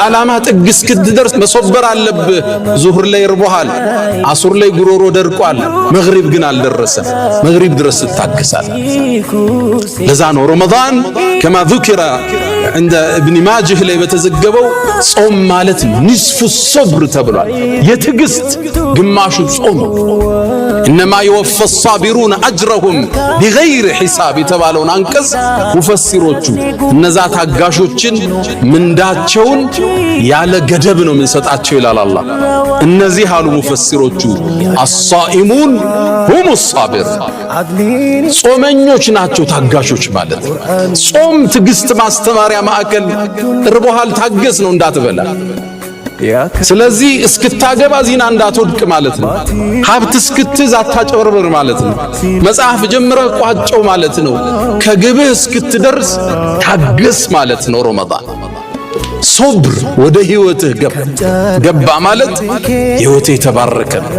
ለዓላማ ጥግ እስክትደርስ መሶበር አለብህ። ዙህር ላይ ርቦሃል፣ አሱር ላይ ጉሮሮ ደርቋል፣ መግሪብ ግን አልደረሰም። መግሪብ ድረስ ትታገሳለህ። ለዛ ነው ረመዳን ከማ ذكر عند ابن ماجه ላይ በተዘገበው ጾም ማለት ንስፉ ሶብር ተብሏል። የትዕግስት ግማሹ ጾም። إنما يوفى الصابرون أجرهم بغير حساب የተባለውን አንቀጽ ሙፈሲሮቹ እነዛ ታጋሾችን ምንዳቸውን ያለ ገደብ ነው የምንሰጣቸው ይላል አላህ። እነዚህ አሉ ሙፈሲሮቹ الصائمون هم الصابر ጾመኞች ናቸው ታጋሾች ማለት። ጾም ትዕግስት ማስተማሪያ ማዕከል። ርቦሃል ታገስ ነው እንዳትበላ። ስለዚህ እስክታገባ ዚና እንዳትወድቅ ማለት ነው። ሀብት እስክትይዝ አታጨበርበር ማለት ነው። መጽሐፍ ጀምረህ ቋጨው ማለት ነው። ከግብህ እስክትደርስ ታገስ ማለት ነው። ረመዳን ሶብር ወደ ህይወትህ ገባ ማለት ህይወትህ የተባረከ ነው።